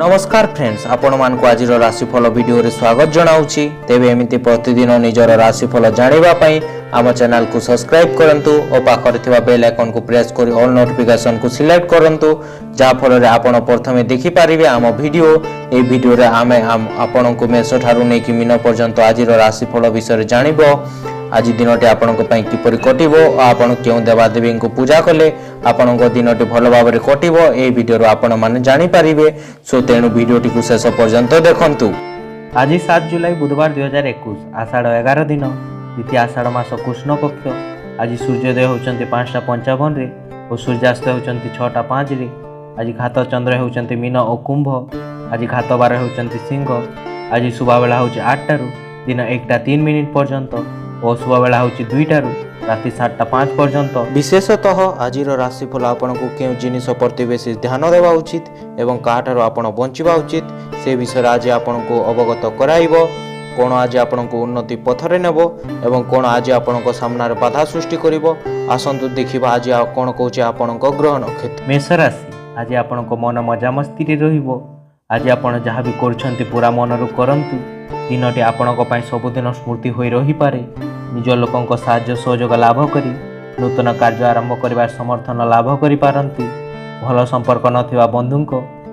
नमस्कार फ्रेंड्स, आपण मानक आज राशिफल वीडियो रे स्वागत जनाऊँगी। तेबे एमिति प्रतिदिन निजर राशिफल जानिबा पई आम चैनल को सब्सक्राइब करंतु और पाखरे थिबा बेल आइकन को प्रेस करी ऑल नोटिफिकेशन को सिलेक्ट करंतु, जा फल रे आपण प्रथमे देखि पारिबे आम वीडियो। ए वीडियो रे आमे आपण को मेष ठारू नै कि मीन पर्यंत आज राशिफल विषय जानिबो। आज दिनटी आपण किपरि कटिबो और आपण केउं देवादेवी को पूजा कले आपण दिनटी भल भाव में कटिबो ए वीडियो आपण माने जानि पारिबे। सो तेणु वीडियोटी को शेष पर्यंत देखंतु। आज 7 जुलाई बुधवार 2021 आषाढ़ 11 दिन द्वितीय आषाढ़ मास कृष्ण पक्ष। आज सूर्योदय होचंती 5:55 रे और सूर्यास्त होचंती 6:05 रे। आज घात चंद्र होचंती मीन और कुंभ। आज घात बार होचंती सिंह। आज शुभ बेला होची 8 टारू दिन 1:03 पर्यंत और शुभ बेला होची 2 टारू राति 7:05 पर्यंत। विशेषतः आज राशिफल आपन को केउ जिनिस प्रति बेसी ध्यान देवा उचित एवं काठारो आपण बंचिबा उचित से विषय आज आपण को अवगत कराइबो। कोन आज आपण को उन्नति पथरे नेबो एवं कोन आज आपण को सामना रे बाधा सृष्टि करिवो। आसंतु देखिबा आज कोन कहूचे आपण को ग्रह नक्षत्र। मेष राशि आज आपण को मन मजा मस्ती रे रहिबो। आज आपण जहाँ भी करछंती पूरा मनरु करंतु। दिनटी आपण को पई सबुदिन स्मृति होई रही पारे। निज लोकंक साहाय्य सहयोग लाभ करी नूतन कार्य आरंभ करिबार समर्थन लाभ करि पारंती। भल संपर्क नथिबा बंधुंक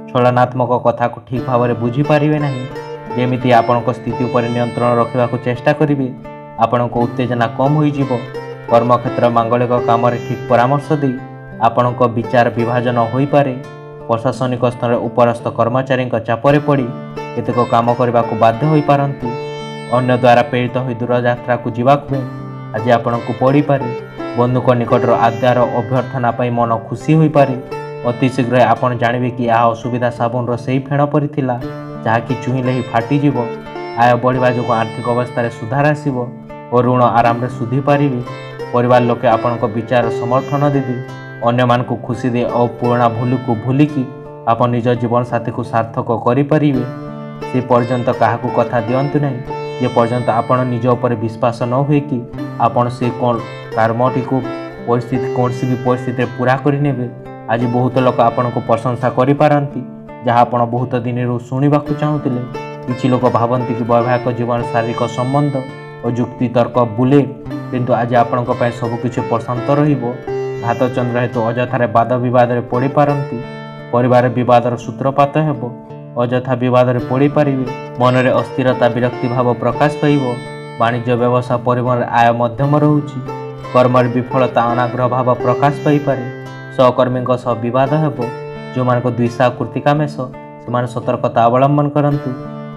छलनात्मक कथा को ठीक भाव में बुझी पारिबे नहीं। जेमिति आपण को स्थिति उपर नियंत्रण रखिबा को चेष्टा करिवे। आपण को उत्तेजना कम होई जिवो। कर्मक्षेत्र मांगलिक काम रे ठीक परामर्श दे आपण को विचार विभाजन होई पारे। प्रशासनिक स्तर उपरस्थ कर्मचारी चापरे पड़ी केतेक काम करने को बाध्य होई पारंती। अन्य द्वारा प्रेरित हो दूर यात्रा को जीवाक हुए आज आपण को पड़ी पारे। बंधुक निकटर आद्यार अभ्यर्थना पाई मन खुशी होई पारे। अति शीघ्र आपण जानिबे कि यह असुविधा साबुन सही फेण परिथिला जहाँकि चुहिले ही फाटिजिव। आय बढ़िबा जो आर्थिक अवस्था रे सुधार आसिबो और ऋण आराम रे सुधि पारिबे। परिवार लोके आपण को विचार समर्थन देबे। अन्य मान को खुशी दे और पुराना भूल को भूलिकी आपण निज जीवन साथी को सार्थक करि परिबे। से पर्यंत काहाकू कथा दियंतु नहीं जे पर्यंत आपण निज उपर विश्वास न हुए कि आपण से कौन कर्मटी को परिस्थिति कौन सी भी परिस्थिति पूरा करि नेबे। आज बहुत लोग आपण को प्रशंसा करि पारंती जहाँ आपण बहुत दिन शुणा चाहूले। किछि लोक भावती कि वैवाहिक जीवन शारीरिक संबंध और युक्ति तर्क बुले किंतु आज आपण सबकिछि प्रशांत रहिबो। घात चंद्र हेतु अजथार वाद विवाद में पड़ पारंती। परिवार विवादर सूत्रपात हेबो। अजथा विवाद में पड़ पारे। मन में अस्थिरता विरक्ति भाव प्रकाश पाइब। वाणिज्य व्यवसाय परिवहन आय मध्यम रोचे। कर्म विफलता अनाग्रह भाव प्रकाश पाइपे। सहकर्मी सह बद हेब। जो मान द्विषा कृतिका मेष से सतर्कता अवलंबन करंतु।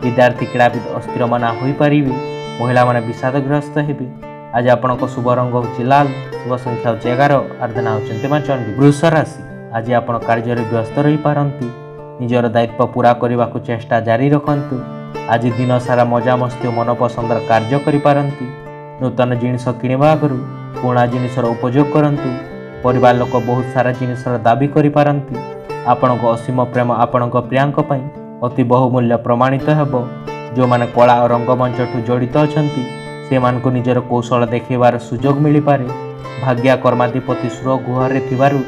विद्यार्थी क्रीड़ाविद अस्थिर मना हो पारे। महिला माने विषादग्रस्त हेबे। आज आपण शुभ रंग होची लाल। शुभ संख्या होची 11। आराधना होचंती मां चंडी। वृष राशि आज आपण कार्य व्यस्त रही पारंती। निजर दायित्व पूरा करने को चेष्टा जारी रखंतु। आज दिन सारा मजा मस्ती और मनपसंदर कार्य करि पारंती। नूतन जिनिस किणवा आगु पुराना जिनिसर उपयोग करंतु। परिवार लोक बहुत सारा जिनिसर दाबी करि पारंती। आपण को असीम प्रेम आपण प्रियांक पई अति बहुमूल्य प्रमाणित हेबो। जो माने कला और रंगमंच ठू जड़ित अछंती से मान को निजर कौशल देखैबार सुजोग मिली पारे। भाग्य कर्माधिपति सुर गुहरे थिबारु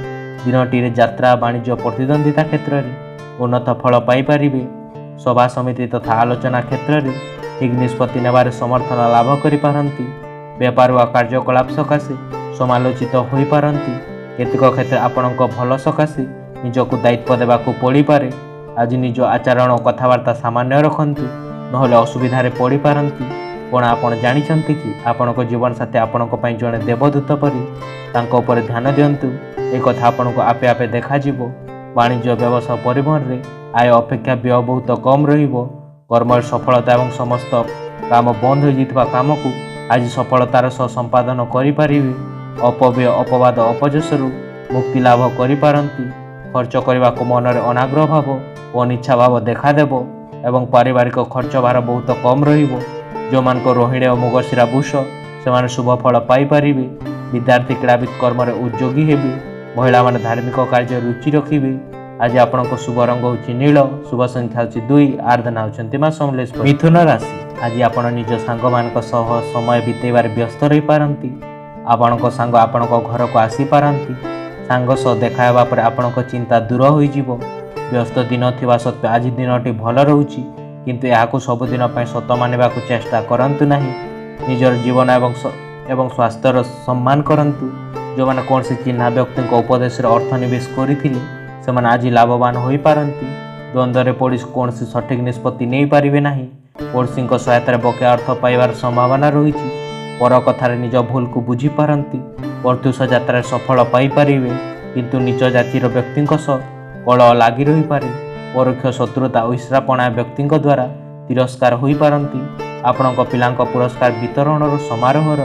दिनटी रे यात्रा वाणिज्य प्रतिद्वंदिता क्षेत्र में उन्नत फल पाइपारे। सभा समिति तथा आलोचना क्षेत्र में ठीक निष्पत्ति नेबार समर्थन लाभ करि पारंती। व्यापार व कार्यकलाप सकाशे समालोचित होई पारंती। केतक क्षेत्र आपणक भल सकाशे निजको दायित्व देवा को पड़ी पारे। आज निज आचरण और कथबार्ता सामान्य रखंतु नहले असुविधा रे पड़ी पारंती। कोण आपण जानिछंती कि आपणक जीवन साथी आपणक पई जणे देवदूत परि तांको उपर ध्यान दियंतु। ए कथा आपणक आपे आपे देखा जिवो। वाणिज्य व्यवसाय परिवहन रे आय अपेक्षा व्यय बहुत कम रहिबो। कर्म सफलता एवं समस्त काम बंद हो जितबा काम को आज सफलतार सह संपादन करि पारिबे। अपव्यय अपवाद अपजसरु मुक्ति लाभ करि पारंती। खर्च करने को मन में अनाग्रह भाव और अनिच्छा भाव देखा देबो एवं पारिवारिक खर्च भार बहुत कम रहिबो। जो मान को रोहिणी और मृगशिरा बुष से शुभ फल पाई पारिबे। विद्यार्थी क्रीड़ाविद कर्म रे उद्योगी हेबे। महिला माने धार्मिक कार्य रुचि रखिबे। आज आपण को शुभ रंग होची नील। शुभ संख्या होची 2। आराधना होचंती मां समलेश्वरी। मिथुन राशि आज आपण निज सांग मानक सह समय बितेबार व्यस्त रही पारंती। आपण को सांग आपण को घर को आसी पारंती। सांग सह देखा हेबा पर आपण को चिंता दूर होई जिवो। ବ୍ୟସ୍ତ ଦିନ ଥିବା ସତ୍ତ୍ୱେ ଆଜି ଦିନଟି ଭଲ ରହୁଛି, କିନ୍ତୁ ଏହାକୁ ସବୁଦିନ ପାଇଁ ସତ ମାନିବାକୁ ଚେଷ୍ଟା କରନ୍ତୁ ନାହିଁ। ନିଜର ଜୀବନ ଏବଂ ସ୍ୱାସ୍ଥ୍ୟର ସମ୍ମାନ କରନ୍ତୁ। ଯେଉଁମାନେ କୌଣସି ଚିହ୍ନା ବ୍ୟକ୍ତିଙ୍କ ଉପଦେଶରେ ଅର୍ଥ ନିବେଶ କରିଥିଲେ ସେମାନେ ଆଜି ଲାଭବାନ ହୋଇପାରନ୍ତି। ଦ୍ୱନ୍ଦ୍ୱରେ ପଡ଼ି କୌଣସି ସଠିକ୍ ନିଷ୍ପତ୍ତି ନେଇପାରିବେ ନାହିଁ। ପଡ଼ୋଶୀଙ୍କ ସହାୟତାରେ ବକେୟା ଅର୍ଥ ପାଇବାର ସମ୍ଭାବନା ରହିଛି। ପର କଥାରେ ନିଜ ଭୁଲକୁ ବୁଝିପାରନ୍ତି। ପ୍ରତ୍ୟୁଷ ଯାତ୍ରାରେ ସଫଳ ପାଇପାରିବେ, କିନ୍ତୁ ନିଜ ଜାତିର ବ୍ୟକ୍ତିଙ୍କ ସହ କଳହ ଲାଗି ରହିପାରେ। ପରୋକ୍ଷ ଶତ୍ରୁତା ଓ ଈର୍ଷାପଣା ବ୍ୟକ୍ତିଙ୍କ ଦ୍ୱାରା ତିରସ୍କାର ହୋଇପାରନ୍ତି। ଆପଣଙ୍କ ପିଲାଙ୍କ ପୁରସ୍କାର ବିତରଣର ସମାରୋହର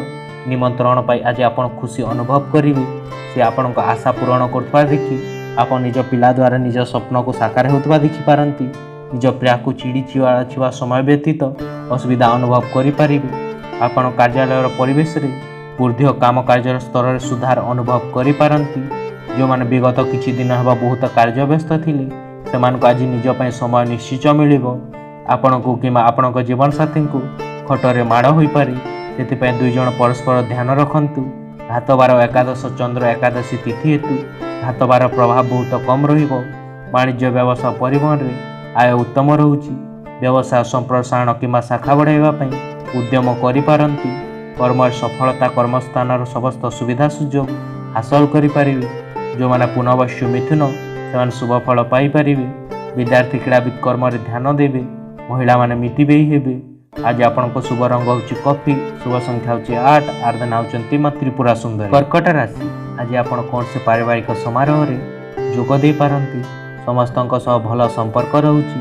ନିମନ୍ତ୍ରଣ ପାଇ ଆଜି ଆପଣ ଖୁସି ଅନୁଭବ କରିବେ। ସେ ଆପଣଙ୍କ ଆଶା ପୂରଣ କରୁଥିବା ଦେଖି ଆପଣ ନିଜ ପିଲା ଦ୍ୱାରା ନିଜ ସ୍ୱପ୍ନକୁ ସାକାର ହେଉଥିବା ଦେଖିପାରନ୍ତି। ନିଜ ପ୍ରିୟାକୁ ଚିଡ଼ିଥିବା ସମୟ ବ୍ୟତୀତ ଅସୁବିଧା ଅନୁଭବ କରିପାରିବେ। ଆପଣ କାର୍ଯ୍ୟାଳୟର ପରିବେଶରେ ବୃଦ୍ଧି ଓ କାମ କାର୍ଯ୍ୟର ସ୍ତରରେ ସୁଧାର ଅନୁଭବ କରିପାରନ୍ତି। ଯେଉଁମାନେ ବିଗତ କିଛି ଦିନ ହେବ ବହୁତ କାର୍ଯ୍ୟବ୍ୟସ୍ତ ଥିଲେ ସେମାନଙ୍କୁ ଆଜି ନିଜ ପାଇଁ ସମୟ ନିଶ୍ଚିତ ମିଳିବ। ଆପଣଙ୍କୁ କିମ୍ବା ଆପଣଙ୍କ ଜୀବନସାଥୀଙ୍କୁ ଖଟରେ ମାଡ଼ ହୋଇପାରେ, ସେଥିପାଇଁ ଦୁଇ ଜଣ ପରସ୍ପର ଧ୍ୟାନ ରଖନ୍ତୁ। ଘାତବାର ଏକାଦଶ ଚନ୍ଦ୍ର ଏକାଦଶୀ ତିଥି ହେତୁ ଘାତବାର ପ୍ରଭାବ ବହୁତ କମ୍ ରହିବ। ବାଣିଜ୍ୟ ବ୍ୟବସାୟ ପରିବହନରେ ଆୟ ଉତ୍ତମ ରହୁଛି। ବ୍ୟବସାୟ ସମ୍ପ୍ରସାରଣ କିମ୍ବା ଶାଖା ବଢ଼ାଇବା ପାଇଁ ଉଦ୍ୟମ କରିପାରନ୍ତି। କର୍ମରେ ସଫଳତା, କର୍ମସ୍ଥାନର ସମସ୍ତ ସୁବିଧା ସୁଯୋଗ ହାସଲ କରିପାରିବେ। ଯେଉଁମାନେ ପୁନଃବଶ୍ୟ ମିଥୁନ ସେମାନେ ଶୁଭ ଫଳ ପାଇପାରିବେ। ବିଦ୍ୟାର୍ଥୀ କ୍ରୀଡ଼ାବିତ କର୍ମରେ ଧ୍ୟାନ ଦେବେ। ମହିଳାମାନେ ମିତିବେଇ ହେବେ। ଆଜି ଆପଣଙ୍କ ଶୁଭ ରଙ୍ଗ ହେଉଛି କଫି, ଶୁଭ ସଂଖ୍ୟା ହେଉଛି 8, ଆରାଧନା ହେଉଛନ୍ତି ମା ତ୍ରିପୁରା ସୁନ୍ଦରୀ। କର୍କଟ ରାଶି, ଆଜି ଆପଣ କୌଣସି ପାରିବାରିକ ସମାରୋହରେ ଯୋଗ ଦେଇପାରନ୍ତି। ସମସ୍ତଙ୍କ ସହ ଭଲ ସମ୍ପର୍କ ରହୁଛି।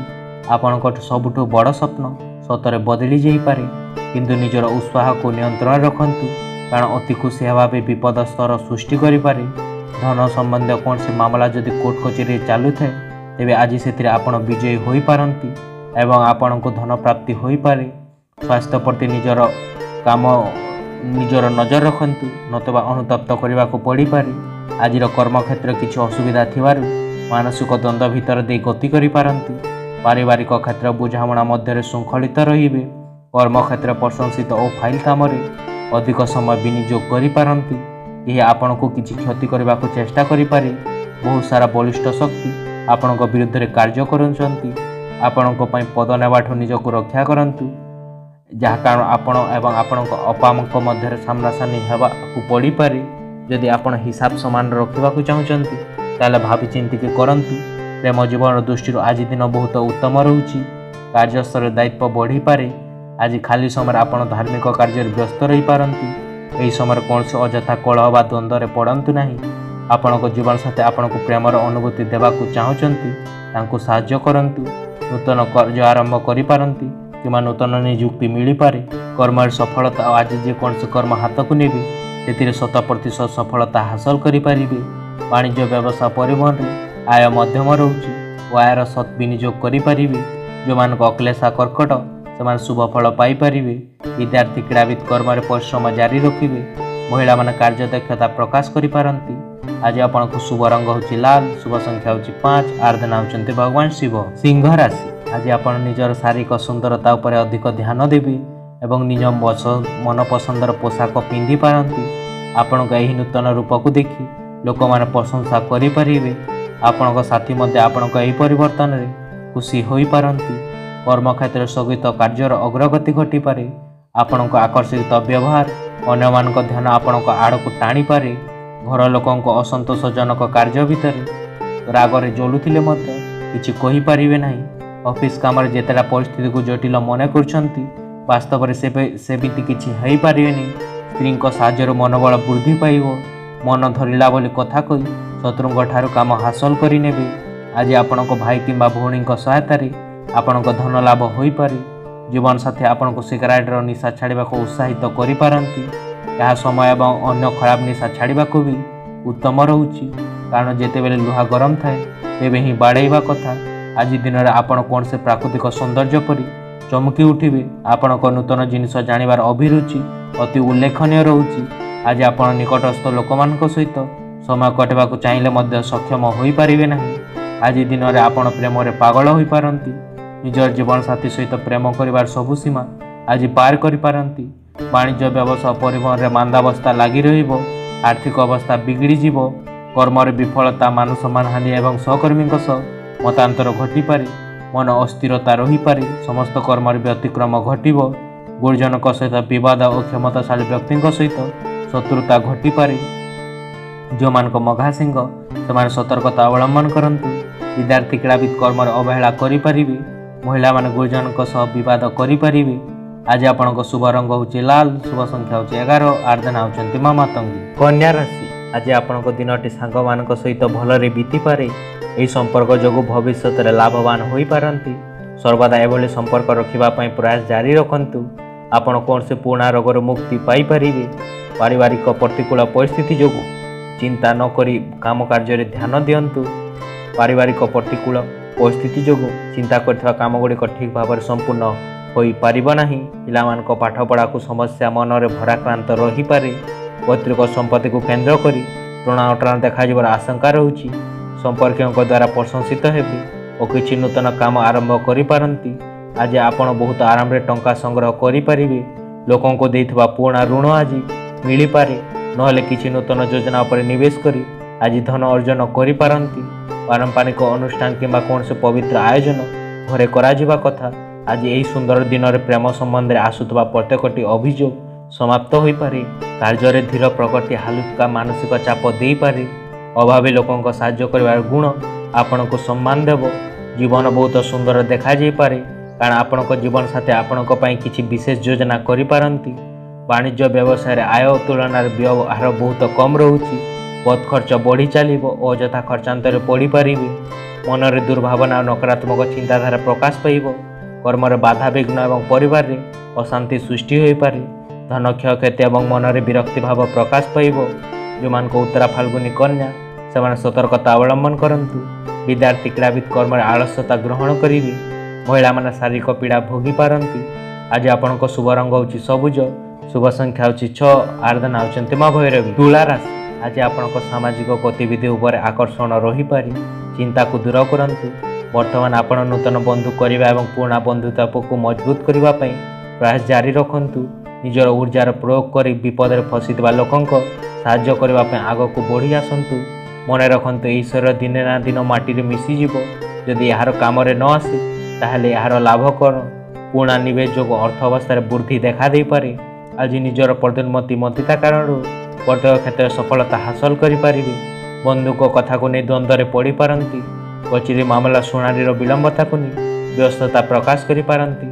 ଆପଣଙ୍କଠୁ ସବୁଠୁ ବଡ଼ ସ୍ୱପ୍ନ ସତରେ ବଦଳି ଯାଇପାରେ, କିନ୍ତୁ ନିଜର ଉତ୍ସାହକୁ ନିୟନ୍ତ୍ରଣରେ ରଖନ୍ତୁ, କାରଣ ଅତି ଖୁସି ହେବା ବି ବିପଦ ସ୍ତର ସୃଷ୍ଟି କରିପାରେ। ଧନ ସମ୍ବନ୍ଧୀୟ କୌଣସି ମାମଲା ଯଦି କୋର୍ଟ କଚେରୀରେ ଚାଲୁଥାଏ ତେବେ ଆଜି ସେଥିରେ ଆପଣ ବିଜୟୀ ହୋଇପାରନ୍ତି ଏବଂ ଆପଣଙ୍କୁ ଧନ ପ୍ରାପ୍ତି ହୋଇପାରେ। ସ୍ୱାସ୍ଥ୍ୟ ପ୍ରତି ନିଜର ନଜର ରଖନ୍ତୁ, ନତୁବା ଅନୁତପ୍ତ କରିବାକୁ ପଡ଼ିପାରେ। ଆଜିର କର୍ମକ୍ଷେତ୍ରରେ କିଛି ଅସୁବିଧା ଥିବାରୁ ମାନସିକ ଦ୍ୱନ୍ଦ୍ୱ ଭିତରେ ଦେଇ ଗତି କରିପାରନ୍ତି। ପାରିବାରିକ କ୍ଷେତ୍ର ବୁଝାମଣା ମଧ୍ୟରେ ଶୃଙ୍ଖଳିତ ରହିବେ। କର୍ମକ୍ଷେତ୍ରରେ ପ୍ରଶଂସିତ ଓ ଫାଇଲ୍ କାମରେ ଅଧିକ ସମୟ ବିନିଯୋଗ କରିପାରନ୍ତି। କେହି ଆପଣଙ୍କୁ କିଛି କ୍ଷତି କରିବାକୁ ଚେଷ୍ଟା କରିପାରେ। ବହୁତ ସାରା ବଳିଷ୍ଠ ଶକ୍ତି ଆପଣଙ୍କ ବିରୁଦ୍ଧରେ କାର୍ଯ୍ୟ କରୁଛନ୍ତି। ଆପଣଙ୍କ ପାଇଁ ପଦ ନେବାଠୁ ନିଜକୁ ରକ୍ଷା କରନ୍ତୁ, ଯାହା କାରଣ ଆପଣ ଏବଂ ଆପଣଙ୍କ ଅପାଙ୍କ ମଧ୍ୟରେ ସାମ୍ନାସାମ୍ନି ହେବାକୁ ପଡ଼ିପାରେ। ଯଦି ଆପଣ ହିସାବ ସମାନ ରଖିବାକୁ ଚାହୁଁଛନ୍ତି ତାହେଲେ ଭାବିଚିନ୍ତିକି କରନ୍ତୁ। ପ୍ରେମ ଜୀବନର ଦୃଷ୍ଟିରୁ ଆଜି ଦିନ ବହୁତ ଉତ୍ତମ ରହୁଛି। କାର୍ଯ୍ୟସ୍ଥଳରେ ଦାୟିତ୍ୱ ବଢ଼ିପାରେ। ଆଜି ଖାଲି ସମୟରେ ଆପଣ ଧାର୍ମିକ କାର୍ଯ୍ୟରେ ବ୍ୟସ୍ତ ରହିପାରନ୍ତି। ଏହି ସମୟରେ କୌଣସି ଅଯଥା କଳହ ବା ଦ୍ୱନ୍ଦ୍ୱରେ ପଡ଼ନ୍ତୁ ନାହିଁ। ଆପଣଙ୍କ ଜୀବନସାଥୀ ଆପଣଙ୍କୁ ପ୍ରେମର ଅନୁଭୂତି ଦେବାକୁ ଚାହୁଁଛନ୍ତି, ତାଙ୍କୁ ସାହାଯ୍ୟ କରନ୍ତୁ। ନୂତନ କାର୍ଯ୍ୟ ଆରମ୍ଭ କରିପାରନ୍ତି କିମ୍ବା ନୂତନ ନିଯୁକ୍ତି ମିଳିପାରେ। କର୍ମରେ ସଫଳତା ଓ ଆଜି ଯେକୌଣସି କର୍ମ ହାତକୁ ନେବେ ସେଥିରେ 100% ସଫଳତା ହାସଲ କରିପାରିବେ। ବାଣିଜ୍ୟ ବ୍ୟବସାୟ ପରିବହନରେ ଆୟ ମଧ୍ୟମ ରହୁଛି ଓ ଆୟର ସତ୍ ବିନିଯୋଗ କରିପାରିବେ। ଯେଉଁମାନଙ୍କ ଅକ୍ଲେଶା କର୍କଟ ସେମାନେ ଶୁଭ ଫଳ ପାଇପାରିବେ। ବିଦ୍ୟାର୍ଥୀ କ୍ରୀଡ଼ାବିତ କର୍ମରେ ପରିଶ୍ରମ ଜାରି ରଖିବେ। ମହିଳାମାନେ କାର୍ଯ୍ୟଦକ୍ଷତା ପ୍ରକାଶ କରିପାରନ୍ତି। ଆଜି ଆପଣଙ୍କ ଶୁଭ ରଙ୍ଗ ହେଉଛି ଲାଲ, ଶୁଭ ସଂଖ୍ୟା ହେଉଛି 5, ଆରାଧନା ହେଉଛନ୍ତି ଭଗବାନ ଶିବ। ସିଂହ ରାଶି, ଆଜି ଆପଣ ନିଜର ଶାରୀରିକ ସୁନ୍ଦରତା ଉପରେ ଅଧିକ ଧ୍ୟାନ ଦେବେ ଏବଂ ନିଜ ମନପସନ୍ଦର ପୋଷାକ ପିନ୍ଧିପାରନ୍ତି। ଆପଣଙ୍କ ଏହି ନୂତନ ରୂପକୁ ଦେଖି ଲୋକମାନେ ପ୍ରଶଂସା କରିପାରିବେ। ଆପଣଙ୍କ ସାଥୀ ମଧ୍ୟ ଆପଣଙ୍କ ଏହି ପରିବର୍ତ୍ତନରେ ଖୁସି ହୋଇପାରନ୍ତି। କର୍ମକ୍ଷେତ୍ରରେ ସ୍ଥଗିତ କାର୍ଯ୍ୟର ଅଗ୍ରଗତି ଘଟିପାରେ। ଆପଣଙ୍କ ଆକର୍ଷିତ ବ୍ୟବହାର ଅନ୍ୟମାନଙ୍କ ଧ୍ୟାନ ଆପଣଙ୍କ ଆଡ଼କୁ ଟାଣିପାରେ। ଘର ଲୋକଙ୍କ ଅସନ୍ତୋଷଜନକ କାର୍ଯ୍ୟ ଭିତରେ ରାଗରେ ଜଳୁଥିଲେ ମଧ୍ୟ କିଛି କହିପାରିବେ ନାହିଁ। ଅଫିସ୍ କାମରେ ଯେତେଟା ପରିସ୍ଥିତିକୁ ଜଟିଳ ମନେ କରୁଛନ୍ତି ବାସ୍ତବରେ ସେମିତି କିଛି ହୋଇପାରିବେନି। ସ୍ତ୍ରୀଙ୍କ ସାହାଯ୍ୟରୁ ମନୋବଳ ବୃଦ୍ଧି ପାଇବ। ମନ ଧରିଲା ବୋଲି କଥା କହି ଶତ୍ରୁଙ୍କ ଠାରୁ କାମ ହାସଲ କରିନେବେ। ଆଜି ଆପଣଙ୍କ ଭାଇ କିମ୍ବା ଭଉଣୀଙ୍କ ସହାୟତାରେ ଆପଣଙ୍କ ଧନ ଲାଭ ହୋଇପାରେ। ଜୀବନସାଥୀ ଆପଣଙ୍କୁ ସିଗାରେଟର ନିଶା ଛାଡ଼ିବାକୁ ଉତ୍ସାହିତ କରିପାରନ୍ତି। ଏହା ସମୟ ଏବଂ ଅନ୍ୟ ଖରାପ ନିଶା ଛାଡ଼ିବାକୁ ବି ଉତ୍ତମ ରହୁଛି, କାରଣ ଯେତେବେଳେ ଲୁହା ଗରମ ଥାଏ ତେବେ ହିଁ ବାଡ଼େଇବା କଥା। ଆଜି ଦିନରେ ଆପଣ କୌଣସି ପ୍ରାକୃତିକ ସୌନ୍ଦର୍ଯ୍ୟ ପରି ଚମକି ଉଠିବେ। ଆପଣଙ୍କ ନୂତନ ଜିନିଷ ଜାଣିବାର ଅଭିରୁଚି ଅତି ଉଲ୍ଲେଖନୀୟ ରହୁଛି। ଆଜି ଆପଣ ନିକଟସ୍ଥ ଲୋକମାନଙ୍କ ସହିତ ସମୟ କଟାଇବାକୁ ଚାହିଁଲେ ମଧ୍ୟ ସକ୍ଷମ ହୋଇପାରିବେ ନାହିଁ। ଆଜି ଦିନରେ ଆପଣ ପ୍ରେମରେ ପାଗଳ ହୋଇପାରନ୍ତି। ନିଜର ଜୀବନସାଥୀ ସହିତ ପ୍ରେମ କରିବାର ସବୁ ସୀମା ଆଜି ପାର କରିପାରନ୍ତି। ବାଣିଜ୍ୟ ବ୍ୟବସାୟ ପରିବହନରେ ମାନ୍ଦାବସ୍ଥା ଲାଗି ରହିବ। ଆର୍ଥିକ ଅବସ୍ଥା ବିଗିଡ଼ିଯିବ। କର୍ମରେ ବିଫଳତା, ମାନସମ୍ମାନ ହାନି ଏବଂ ସହକର୍ମୀଙ୍କ ସହ ମତାନ୍ତର ଘଟିପାରେ, ମନ ଅସ୍ଥିରତା ରହିପାରେ, ସମସ୍ତ କର୍ମରେ ବ୍ୟତିକ୍ରମ ଘଟିବ, ଗୁରୁଜନଙ୍କ ସହିତ ବିବାଦ ଓ କ୍ଷମତାଶାଳୀ ବ୍ୟକ୍ତିଙ୍କ ସହିତ ଶତ୍ରୁତା ଘଟିପାରେ। ଯେଉଁମାନଙ୍କ ମଘା ସିଂହ ସେମାନେ ସତର୍କତା ଅବଲମ୍ବନ କରନ୍ତୁ। ବିଦ୍ୟାର୍ଥୀ କ୍ରୀଡ଼ାବିତ କର୍ମରେ ଅବହେଳା କରିପାରିବେ। ମହିଳାମାନେ ଗୁରୁଜନଙ୍କ ସହ ବିବାଦ କରିପାରିବେ। ଆଜି ଆପଣଙ୍କ ଶୁଭ ରଙ୍ଗ ହେଉଛି ଲାଲ, ଶୁଭ ସଂଖ୍ୟା ହେଉଛି 11, ଆରାଧନା ହେଉଛନ୍ତି ମା ମାତଙ୍ଗୀ। କନ୍ୟା ରାଶି, ଆଜି ଆପଣଙ୍କ ଦିନଟି ସାଙ୍ଗମାନଙ୍କ ସହିତ ଭଲରେ ବିତିପାରେ। ଏହି ସମ୍ପର୍କ ଯୋଗୁଁ ଭବିଷ୍ୟତରେ ଲାଭବାନ ହୋଇପାରନ୍ତି। ସର୍ବଦା ଏଭଳି ସମ୍ପର୍କ ରଖିବା ପାଇଁ ପ୍ରୟାସ ଜାରି ରଖନ୍ତୁ। ଆପଣ କୌଣସି ପୁରୁଣା ରୋଗରୁ ମୁକ୍ତି ପାଇପାରିବେ। ପାରିବାରିକ ପ୍ରତିକୂଳ ପରିସ୍ଥିତି ଯୋଗୁଁ ଚିନ୍ତା ନ କରି କାମ କାର୍ଯ୍ୟରେ ଧ୍ୟାନ ଦିଅନ୍ତୁ। ପାରିବାରିକ ପ୍ରତିକୂଳ ପରିସ୍ଥିତି ଯୋଗୁଁ ଚିନ୍ତା କରିଥିବା କାମଗୁଡ଼ିକ ଠିକ୍ ଭାବରେ ସମ୍ପୂର୍ଣ୍ଣ ହୋଇପାରିବ ନାହିଁ। ପିଲାମାନଙ୍କ ପାଠପଢ଼ାକୁ ସମସ୍ୟା ମନରେ ଭରାକ୍ରାନ୍ତ ରହିପାରେ। ପୈତୃକ ସମ୍ପତ୍ତିକୁ କେନ୍ଦ୍ର କରି ଟଣା ଅଟଣା ଦେଖାଯିବାର ଆଶଙ୍କା ରହୁଛି। ସମ୍ପର୍କୀୟଙ୍କ ଦ୍ୱାରା ପ୍ରଶଂସିତ ହେବେ ଓ କିଛି ନୂତନ କାମ ଆରମ୍ଭ କରିପାରନ୍ତି। ଆଜି ଆପଣ ବହୁତ ଆରାମରେ ଟଙ୍କା ସଂଗ୍ରହ କରିପାରିବେ। ଲୋକଙ୍କୁ ଦେଇଥିବା ପୁରୁଣା ଋଣ ଆଜି ମିଳିପାରେ। ନହେଲେ କିଛି ନୂତନ ଯୋଜନା ଉପରେ ନିବେଶ କରି ଆଜି ଧନ ଅର୍ଜନ କରିପାରନ୍ତି। ପାରମ୍ପରିକ ଅନୁଷ୍ଠାନ କିମ୍ବା କୌଣସି ପବିତ୍ର ଆୟୋଜନ ଘରେ କରାଯିବା କଥା। ଆଜି ଏହି ସୁନ୍ଦର ଦିନରେ ପ୍ରେମ ସମ୍ବନ୍ଧରେ ଆସୁଥିବା ପ୍ରତ୍ୟେକଟି ଅଭିଯୋଗ ସମାପ୍ତ ହୋଇପାରେ। କାର୍ଯ୍ୟରେ ଧୀର ପ୍ରଗତି ହାଲୁକା ମାନସିକ ଚାପ ଦେଇପାରେ। ଅଭାବୀ ଲୋକଙ୍କ ସାହାଯ୍ୟ କରିବାର ଗୁଣ ଆପଣଙ୍କୁ ସମ୍ମାନ ଦେବ। ଜୀବନ ବହୁତ ସୁନ୍ଦର ଦେଖାଯାଇପାରେ, କାରଣ ଆପଣଙ୍କ ଜୀବନସାଥୀ ଆପଣଙ୍କ ପାଇଁ କିଛି ବିଶେଷ ଯୋଜନା କରିପାରନ୍ତି। ବାଣିଜ୍ୟ ବ୍ୟବସାୟରେ ଆୟ ତୁଳନାରେ ବ୍ୟବହାର ବହୁତ କମ୍ ରହୁଛି। ପଥ ଖର୍ଚ୍ଚ ବଢ଼ି ଚାଲିବ ଓ ଅଯଥା ଖର୍ଚ୍ଚାନ୍ତରେ ପଡ଼ିପାରିବେ। ମନରେ ଦୁର୍ଭାବନା ଓ ନକାରାତ୍ମକ ଚିନ୍ତାଧାରା ପ୍ରକାଶ ପାଇବ। କର୍ମରେ ବାଧାବିଘ୍ନ ଏବଂ ପରିବାରରେ ଅଶାନ୍ତି ସୃଷ୍ଟି ହୋଇପାରେ। ଧନ କ୍ଷୟକ୍ଷତି ଏବଂ ମନରେ ବିରକ୍ତି ଭାବ ପ୍ରକାଶ ପାଇବ। ଯେଉଁମାନଙ୍କ ଉତ୍ତରା ଫାଲ୍ଗୁନୀ କନ୍ୟା ସେମାନେ ସତର୍କତା ଅବଲମ୍ବନ କରନ୍ତୁ। ବିଦ୍ୟାର୍ଥୀ କ୍ରୀଡ଼ାବିତ କର୍ମରେ ଆଳସ୍ୟତା ଗ୍ରହଣ କରିବେ। ମହିଳାମାନେ ଶାରୀରିକ ପୀଡ଼ା ଭୋଗିପାରନ୍ତି। ଆଜି ଆପଣଙ୍କ ଶୁଭ ରଙ୍ଗ ହେଉଛି ସବୁଜ, ଶୁଭ ସଂଖ୍ୟା ହେଉଛି 6, ଆରାଧନା ହେଉଛନ୍ତି ମା ଭୈରବୀ। ତୁଳା ରାଶି, ଆଜି ଆପଣଙ୍କ ସାମାଜିକ ଗତିବିଧି ଉପରେ ଆକର୍ଷଣ ରହିପାରେ। ଚିନ୍ତାକୁ ଦୂର କରନ୍ତୁ। ବର୍ତ୍ତମାନ ଆପଣ ନୂତନ ବନ୍ଧୁ କରିବା ଏବଂ ପୁରୁଣା ବନ୍ଧୁତାକୁ ମଜବୁତ କରିବା ପାଇଁ ପ୍ରୟାସ ଜାରି ରଖନ୍ତୁ। ନିଜର ଉର୍ଜାର ପ୍ରୟୋଗ କରି ବିପଦରେ ଫସିଥିବା ଲୋକଙ୍କ ସାହାଯ୍ୟ କରିବା ପାଇଁ ଆଗକୁ ବଢ଼ି ଆସନ୍ତୁ। ମନେ ରଖନ୍ତୁ, ଏହି ଶରୀର ଦିନେ ନା ଦିନ ମାଟିରେ ମିଶିଯିବ। ଯଦି ଏହାର କାମରେ ନ ଆସେ ତାହେଲେ ଏହାର ଲାଭ କର। ପୁରୁଣା ନିବେଶ ଯୋଗୁଁ ଅର୍ଥ ଅବସ୍ଥାରେ ବୃଦ୍ଧି ଦେଖା ଦେଇପାରେ। ଆଜି ନିଜର ପ୍ରତିମତିତା କାରଣରୁ ପ୍ରତ୍ୟେକ କ୍ଷେତ୍ରରେ ସଫଳତା ହାସଲ କରିପାରିବେ। ବନ୍ଧୁଙ୍କ କଥାକୁ ନେଇ ଦ୍ୱନ୍ଦ୍ୱରେ ପଡ଼ିପାରନ୍ତି। କଚେରୀ ମାମଲା ଶୁଣାଣିର ବିଳମ୍ବତାକୁ ନେଇ ବ୍ୟସ୍ତତା ପ୍ରକାଶ କରିପାରନ୍ତି।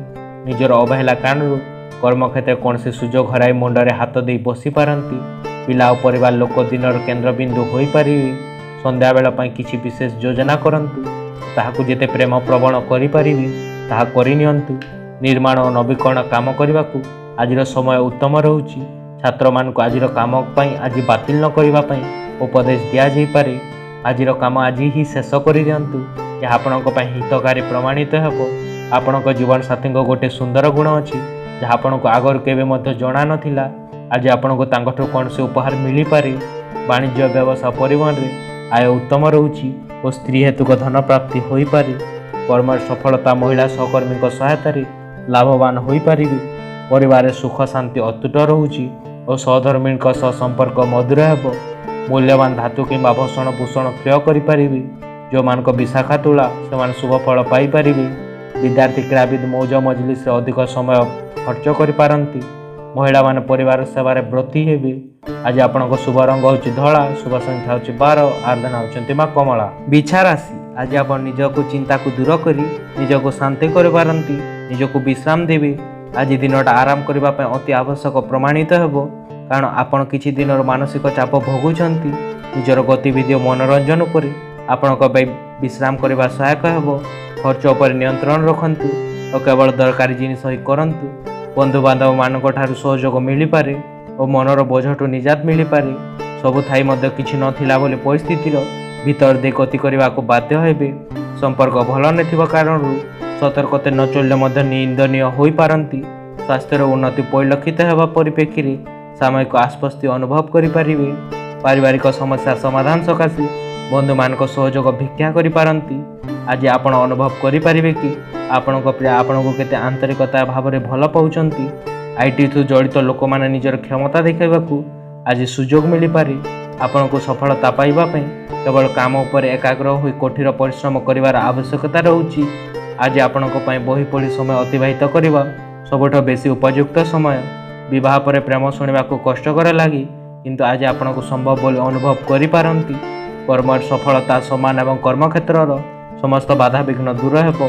ନିଜର ଅବହେଳା କାରଣରୁ କର୍ମକ୍ଷେତ୍ରରେ କୌଣସି ସୁଯୋଗ ହରାଇ ମୁଣ୍ଡରେ ହାତ ଦେଇ ବସିପାରନ୍ତି। ପିଲା ଓ ପରିବାର ଲୋକ ଦିନର କେନ୍ଦ୍ରବିନ୍ଦୁ ହୋଇପାରିବେ। ସନ୍ଧ୍ୟାବେଳ ପାଇଁ କିଛି ବିଶେଷ ଯୋଜନା କରନ୍ତୁ। ତାହାକୁ ଯେତେ ପ୍ରେମପ୍ରବଣ କରିପାରିବେ ତାହା କରିନିଅନ୍ତୁ। ନିର୍ମାଣ ଓ ନବୀକରଣ କାମ କରିବାକୁ ଆଜିର ସମୟ ଉତ୍ତମ ରହୁଛି। ଛାତ୍ରମାନଙ୍କୁ ଆଜିର କାମ ପାଇଁ ଆଜି ବାତିଲ ନ କରିବା ପାଇଁ ଉପଦେଶ ଦିଆଯାଇପାରେ। ଆଜିର କାମ ଆଜି ହିଁ ଶେଷ କରିଦିଅନ୍ତୁ। ଏହା ଆପଣଙ୍କ ପାଇଁ ହିତକାରୀ ପ୍ରମାଣିତ ହେବ। ଆପଣଙ୍କ ଜୀବନସାଥୀଙ୍କ ଗୋଟିଏ ସୁନ୍ଦର ଗୁଣ ଅଛି ଯାହା ଆପଣଙ୍କୁ ଆଗରୁ କେବେ ମଧ୍ୟ ଜଣା ନଥିଲା। ଆଜି ଆପଣଙ୍କୁ ତାଙ୍କଠୁ କୌଣସି ଉପହାର ମିଳିପାରେ। ବାଣିଜ୍ୟ ବ୍ୟବସାୟ ପରିବହନରେ ଆୟ ଉତ୍ତମ ରହୁଛି ଓ ସ୍ତ୍ରୀ ହେତୁକ ଧନ ପ୍ରାପ୍ତି ହୋଇପାରେ। କର୍ମରେ ସଫଳତା ମହିଳା ସହକର୍ମୀଙ୍କ ସହାୟତାରେ ଲାଭବାନ ହୋଇପାରିବେ। ପରିବାରରେ ସୁଖ ଶାନ୍ତି ଅତୁଟ ରହୁଛି ଓ ସହଧର୍ମୀଙ୍କ ସହ ସମ୍ପର୍କ ମଧୁର ହେବ। ମୂଲ୍ୟବାନ ଧାତୁ କିମ୍ବା ଭୂଷଣ ଭୂଷଣ କ୍ରୟ କରିପାରିବେ। ଯେଉଁମାନଙ୍କ ବିଶାଖା ତୁଳା ସେମାନେ ଶୁଭ ଫଳ ପାଇପାରିବେ। ବିଦ୍ୟାର୍ଥୀ କ୍ରୀଡ଼ାବିତ ମୌଜ ମଜଲିସରେ ଅଧିକ ସମୟ ଖର୍ଚ୍ଚ କରିପାରନ୍ତି। ମହିଳାମାନେ ପରିବାର ସେବାରେ ବ୍ରତୀ ହେବେ। ଆଜି ଆପଣଙ୍କ ଶୁଭ ରଙ୍ଗ ହେଉଛି ଧଳା, ଶୁଭ ସଂଖ୍ୟା ହେଉଛି 12, ଆରାଧନା ହେଉଛନ୍ତି ମା କମଳା। ବିଛା ରାଶି, ଆଜି ଆପଣ ନିଜକୁ ଚିନ୍ତାକୁ ଦୂର କରି ନିଜକୁ ଶାନ୍ତି କରିପାରନ୍ତି। ନିଜକୁ ବିଶ୍ରାମ ଦେବେ। ଆଜି ଦିନଟା ଆରାମ କରିବା ପାଇଁ ଅତି ଆବଶ୍ୟକ ପ୍ରମାଣିତ ହେବ, କାରଣ ଆପଣ କିଛି ଦିନର ମାନସିକ ଚାପ ଭୋଗୁଛନ୍ତି। ନିଜର ଗତିବିଧି ଓ ମନୋରଞ୍ଜନ ଉପରେ ଆପଣଙ୍କ ପାଇଁ ବିଶ୍ରାମ କରିବା ସହାୟକ ହେବ। ଖର୍ଚ୍ଚ ଉପରେ ନିୟନ୍ତ୍ରଣ ରଖନ୍ତୁ ଓ କେବଳ ଦରକାରୀ ଜିନିଷ ହିଁ କରନ୍ତୁ। ବନ୍ଧୁବାନ୍ଧବମାନଙ୍କ ଠାରୁ ସହଯୋଗ ମିଳିପାରେ ଓ ମନର ବୋଝଠୁ ନିଜାତ ମିଳିପାରେ। ସବୁ ଥାଇ ମଧ୍ୟ କିଛି ନଥିଲା ବୋଲି ପରିସ୍ଥିତିର ଭିତର ଦେଇ ଗତି କରିବାକୁ ବାଧ୍ୟ ହେବେ। ସମ୍ପର୍କ ଭଲ ନଥିବା କାରଣରୁ ସତର୍କତା ନ ଚଳିଲେ ମଧ୍ୟ ନିନ୍ଦନୀୟ ହୋଇପାରନ୍ତି। ସ୍ୱାସ୍ଥ୍ୟର ଉନ୍ନତି ପରିଲକ୍ଷିତ ହେବା ପରିପ୍ରେକ୍ଷୀରେ ସାମୟିକ ଆଶ୍ୱସ୍ତି ଅନୁଭବ କରିପାରିବେ। ପାରିବାରିକ ସମସ୍ୟା ସମାଧାନ ସକାଶେ ବନ୍ଧୁମାନଙ୍କ ସହଯୋଗ ଭିକ୍ଷା କରିପାରନ୍ତି। ଆଜି ଆପଣ ଅନୁଭବ କରିପାରିବେ କି ଆପଣଙ୍କ ପ୍ରିୟ ଆପଣଙ୍କୁ କେତେ ଆନ୍ତରିକତା ଭାବରେ ଭଲ ପାଉଛନ୍ତି। ଆଇଟି ଜଡ଼ିତ ଲୋକମାନେ ନିଜର କ୍ଷମତା ଦେଖାଇବାକୁ ଆଜି ସୁଯୋଗ ମିଳିପାରେ। ଆପଣଙ୍କୁ ସଫଳତା ପାଇବା ପାଇଁ କେବଳ କାମ ଉପରେ ଏକାଗ୍ର ହୋଇ କଠିନ ପରିଶ୍ରମ କରିବାର ଆବଶ୍ୟକତା ରହୁଛି। ଆଜି ଆପଣଙ୍କ ପାଇଁ ବହି ପଢ଼ି ସମୟ ଅତିବାହିତ କରିବା ସବୁଠୁ ବେଶୀ ଉପଯୁକ୍ତ ସମୟ। ବିବାହ ପରେ ପ୍ରେମ ଶୁଣିବାକୁ କଷ୍ଟକର ଲାଗେ, କିନ୍ତୁ ଆଜି ଆପଣଙ୍କୁ ସମ୍ଭବ ବୋଲି ଅନୁଭବ କରିପାରନ୍ତି। କର୍ମରେ ସଫଳତା, ସମ୍ମାନ ଏବଂ କର୍ମକ୍ଷେତ୍ରର ସମସ୍ତ ବାଧାବିଘ୍ନ ଦୂର ହେବ।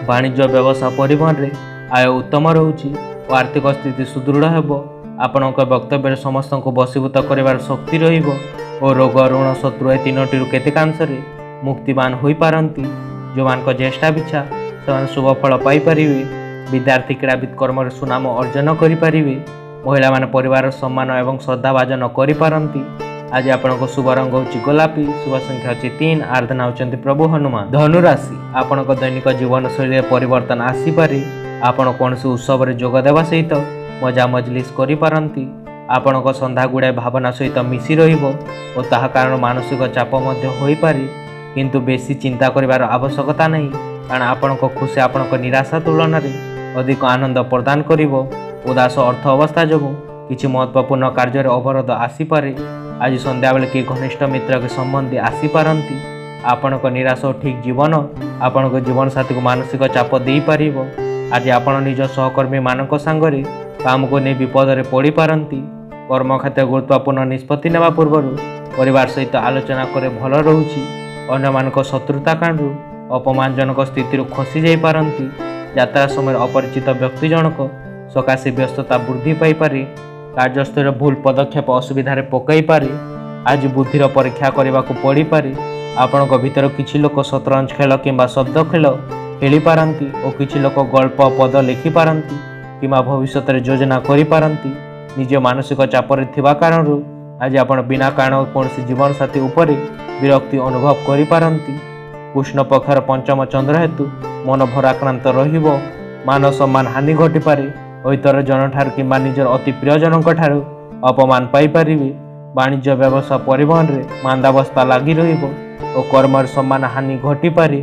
ବାଣିଜ୍ୟ, ବ୍ୟବସାୟ, ପରିବହନରେ ଆୟ ଉତ୍ତମ ରହୁଛି ଓ ଆର୍ଥିକ ସ୍ଥିତି ସୁଦୃଢ଼ ହେବ। ଆପଣଙ୍କ ବକ୍ତବ୍ୟରେ ସମସ୍ତଙ୍କୁ ବଶୀଭୂତ କରିବାର ଶକ୍ତି ରହିବ ଓ ରୋଗ, ଋଣ, ଶତ୍ରୁ ଏ ତିନୋଟିରୁ କେତେକାଂଶରେ ମୁକ୍ତିବାନ ହୋଇପାରନ୍ତି। ଯେଉଁମାନଙ୍କ ଜ୍ୟେଷ୍ଠା ବିଛା ସେମାନେ ଶୁଭ ଫଳ ପାଇପାରିବେ। ବିଦ୍ୟାର୍ଥୀ, କ୍ରୀଡ଼ାବିତ କର୍ମରେ ସୁନାମ ଅର୍ଜନ କରିପାରିବେ। ମହିଳାମାନେ ପରିବାରର ସମ୍ମାନ ଏବଂ ଶ୍ରଦ୍ଧାଭାଜନ କରିପାରନ୍ତି। ଆଜି ଆପଣଙ୍କ ଶୁଭ ରଙ୍ଗ ହେଉଛି ଗୋଲାପୀ, ଶୁଭ ସଂଖ୍ୟା ହେଉଛି 3, ଆରାଧନା ହେଉଛନ୍ତି ପ୍ରଭୁ ହନୁମାନ। ଧନୁରାଶି, ଆପଣଙ୍କ ଦୈନିକ ଜୀବନଶୈଳୀରେ ପରିବର୍ତ୍ତନ ଆସିପାରେ। ଆପଣ କୌଣସି ଉତ୍ସବରେ ଯୋଗ ଦେବା ସହିତ ମଜା ମଜଲିସ୍ କରିପାରନ୍ତି। ଆପଣଙ୍କ ସନ୍ଧ୍ୟା ଗୁଡ଼ାଏ ଭାବନା ସହିତ ମିଶି ରହିବ ଓ ତାହା କାରଣ ମାନସିକ ଚାପ ମଧ୍ୟ ହୋଇପାରେ। କିନ୍ତୁ ବେଶୀ ଚିନ୍ତା କରିବାର ଆବଶ୍ୟକତା ନାହିଁ, କାରଣ ଆପଣଙ୍କ ଖୁସି ଆପଣଙ୍କ ନିରାଶା ତୁଳନାରେ ଅଧିକ ଆନନ୍ଦ ପ୍ରଦାନ କରିବ। ଉଦାସ ଅର୍ଥ ଅବସ୍ଥା ଯୋଗୁଁ କିଛି ମହତ୍ତ୍ୱପୂର୍ଣ୍ଣ କାର୍ଯ୍ୟରେ ଅବରୋଧ ଆସିପାରେ। ଆଜି ସନ୍ଧ୍ୟାବେଳେ କିଏ ଘନିଷ୍ଠ ମିତ୍ର କି ସମ୍ବନ୍ଧୀ ଆସିପାରନ୍ତି। ଆପଣଙ୍କ ନିରାଶ ଓ ଠିକ୍ ଜୀବନ ଆପଣଙ୍କ ଜୀବନସାଥୀକୁ ମାନସିକ ଚାପ ଦେଇପାରିବ। ଆଜି ଆପଣ ନିଜ ସହକର୍ମୀମାନଙ୍କ ସାଙ୍ଗରେ କାମକୁ ନେଇ ବିପଦରେ ପଡ଼ିପାରନ୍ତି। କର୍ମକ୍ଷେତ୍ରରେ ଗୁରୁତ୍ୱପୂର୍ଣ୍ଣ ନିଷ୍ପତ୍ତି ନେବା ପୂର୍ବରୁ ପରିବାର ସହିତ ଆଲୋଚନା କରି ଭଲ ରହୁଛି। ଅନ୍ୟମାନଙ୍କ ଶତ୍ରୁତା କାରଣରୁ ଅପମାନଜନକ ସ୍ଥିତିରୁ ଖସି ଯାଇପାରନ୍ତି। ଯାତ୍ରା ସମୟରେ ଅପରିଚିତ ବ୍ୟକ୍ତି ଜଣକ ସକାଶେ ବ୍ୟସ୍ତତା ବୃଦ୍ଧି ପାଇପାରେ। କାର୍ଯ୍ୟସ୍ଥଳରେ ଭୁଲ ପଦକ୍ଷେପ ଅସୁବିଧାରେ ପକାଇପାରେ। ଆଜି ବୁଦ୍ଧିର ପରୀକ୍ଷା କରିବାକୁ ପଡ଼ିପାରେ। ଆପଣଙ୍କ ଭିତରୁ କିଛି ଲୋକ ଶତରଞ୍ଜ ଖେଳ କିମ୍ବା ଶବ୍ଦ ଖେଳ ଖେଳିପାରନ୍ତି ଓ କିଛି ଲୋକ ଗଳ୍ପ, ପଦ ଲେଖିପାରନ୍ତି କିମ୍ବା ଭବିଷ୍ୟତରେ ଯୋଜନା କରିପାରନ୍ତି। ନିଜ ମାନସିକ ଚାପରେ ଥିବା କାରଣରୁ ଆଜି ଆପଣ ବିନା କାରଣ କୌଣସି ଜୀବନସାଥୀ ଉପରେ ବିରକ୍ତି ଅନୁଭବ କରିପାରନ୍ତି। କୃଷ୍ଣ ପକ୍ଷର ପଞ୍ଚମ ଚନ୍ଦ୍ର ହେତୁ ମନ ଭରାକ୍ରାନ୍ତ ରହିବ। ମାନ ସମ୍ମାନ ହାନି ଘଟିପାରେ ଓ ଇତର ଜଣଠାରୁ କିମ୍ବା ନିଜର ଅତି ପ୍ରିୟଜନଙ୍କ ଠାରୁ ଅପମାନ ପାଇପାରିବେ। ବାଣିଜ୍ୟ, ବ୍ୟବସାୟ, ପରିବହନରେ ମାନ୍ଦାବସ୍ଥା ଲାଗି ରହିବ ଓ କର୍ମରେ ସମ୍ମାନ ହାନି ଘଟିପାରେ।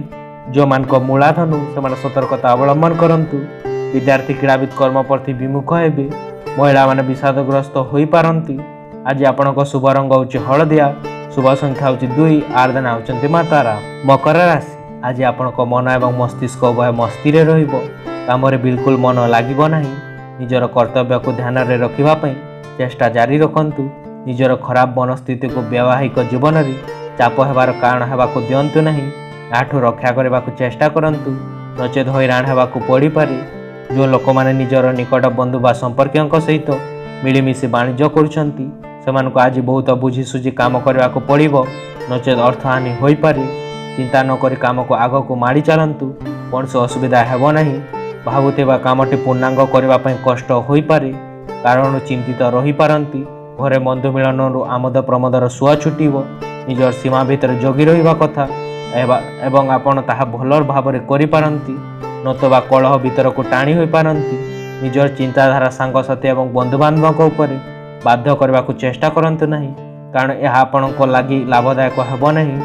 ଯେଉଁମାନଙ୍କ ମୂଳାଧନୁ ସେମାନେ ସତର୍କତା ଅବଲମ୍ବନ କରନ୍ତୁ। ବିଦ୍ୟାର୍ଥୀ, କ୍ରୀଡ଼ାବିତ କର୍ମ ପ୍ରତି ବିମୁଖ ହେବେ। ମହିଳାମାନେ ବିଷାଦଗ୍ରସ୍ତ ହୋଇପାରନ୍ତି। ଆଜି ଆପଣଙ୍କ ଶୁଭ ରଙ୍ଗ ହେଉଛି ହଳଦିଆ, ଶୁଭ ସଂଖ୍ୟା ହେଉଛି 2, ଆରାଧନା ହେଉଛନ୍ତି ମା ତାରା। ମକର ରାଶି, ଆଜି ଆପଣଙ୍କ ମନ ଏବଂ ମସ୍ତିଷ୍କ ଉଭୟ ମସ୍ତିରେ ରହିବ। କାମରେ ବିଲକୁଲ ମନ ଲାଗିବ ନାହିଁ। ନିଜର କର୍ତ୍ତବ୍ୟକୁ ଧ୍ୟାନରେ ରଖିବା ପାଇଁ ଚେଷ୍ଟା ଜାରି ରଖନ୍ତୁ। ନିଜର ଖରାପ ମନସ୍ଥିତିକୁ ବୈବାହିକ ଜୀବନରେ ଚାପ ହେବାର କାରଣ ହେବାକୁ ଦିଅନ୍ତୁ ନାହିଁ। ଏହାଠୁ ରକ୍ଷା କରିବାକୁ ଚେଷ୍ଟା କରନ୍ତୁ, ନଚେତ୍ ହଇରାଣ ହେବାକୁ ପଡ଼ିପାରେ। ଯେଉଁ ଲୋକମାନେ ନିଜର ନିକଟ ବନ୍ଧୁ ବା ସମ୍ପର୍କୀୟଙ୍କ ସହିତ ମିଳିମିଶି ବାଣିଜ୍ୟ କରୁଛନ୍ତି ସେମାନଙ୍କୁ ଆଜି ବହୁତ ବୁଝିସୁଝି କାମ କରିବାକୁ ପଡ଼ିବ, ନଚେତ୍ ଅର୍ଥହାନି ହୋଇପାରେ। ଚିନ୍ତା ନକରି କାମକୁ ଆଗକୁ ମାଡ଼ି ଚାଲନ୍ତୁ, କୌଣସି ଅସୁବିଧା ହେବ ନାହିଁ। ଭାବୁଥିବା କାମଟି ପୂର୍ଣ୍ଣାଙ୍ଗ କରିବା ପାଇଁ କଷ୍ଟ ହୋଇପାରେ, କାରଣରୁ ଚିନ୍ତିତ ରହିପାରନ୍ତି। ଘରେ ବନ୍ଧୁ ମିଳନରୁ ଆମୋଦ ପ୍ରମୋଦର ସୁଅ ଛୁଟିବ। ନିଜର ସୀମା ଭିତରେ ଜଗି ରହିବା କଥା ଏବଂ ଆପଣ ତାହା ଭଲ ଭାବରେ କରିପାରନ୍ତି, ନତବା କଳହ ଭିତରକୁ ଟାଣି ହୋଇପାରନ୍ତି। ନିଜର ଚିନ୍ତାଧାରା ସାଙ୍ଗସାଥୀ ଏବଂ ବନ୍ଧୁବାନ୍ଧବଙ୍କ ଉପରେ ବାଧ୍ୟ କରିବାକୁ ଚେଷ୍ଟା କରନ୍ତୁ ନାହିଁ, କାରଣ ଏହା ଆପଣଙ୍କ ଲାଗି ଲାଭଦାୟକ ହେବ ନାହିଁ।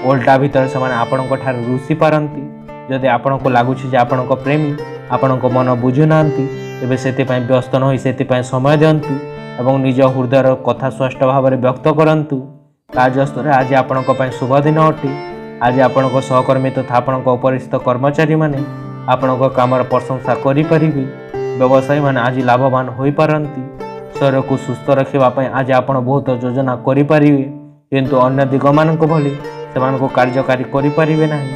ଓଲଟା ଭିତରେ ସେମାନେ ଆପଣଙ୍କ ଠାରୁ ରୁଷି ପାରନ୍ତି। ଯଦି ଆପଣଙ୍କୁ ଲାଗୁଛି ଯେ ଆପଣଙ୍କ ପ୍ରେମୀ ଆପଣଙ୍କ ମନ ବୁଝୁନାହାନ୍ତି, ତେବେ ସେଥିପାଇଁ ବ୍ୟସ୍ତ ନ ହୋଇ ସେଥିପାଇଁ ସମୟ ଦିଅନ୍ତୁ ଏବଂ ନିଜ ହୃଦୟର କଥା ସ୍ପଷ୍ଟ ଭାବରେ ବ୍ୟକ୍ତ କରନ୍ତୁ। କାର୍ଯ୍ୟସ୍ଥଳରେ ଆଜି ଆପଣଙ୍କ ପାଇଁ ଶୁଭ ଦିନ ଅଟେ। ଆଜି ଆପଣଙ୍କ ସହକର୍ମୀ ତଥା ଆପଣଙ୍କ ଉପରିସ୍ଥ କର୍ମଚାରୀମାନେ ଆପଣଙ୍କ କାମର ପ୍ରଶଂସା କରିପାରିବେ। ବ୍ୟବସାୟୀମାନେ ଆଜି ଲାଭବାନ ହୋଇପାରନ୍ତି। ଶରୀରକୁ ସୁସ୍ଥ ରଖିବା ପାଇଁ ଆଜି ଆପଣ ବହୁତ ଯୋଜନା କରିପାରିବେ, କିନ୍ତୁ ଅନ୍ୟ ଦିଗମାନଙ୍କ ଭଳି ସେମାନଙ୍କୁ କାର୍ଯ୍ୟକାରୀ କରିପାରିବେ ନାହିଁ।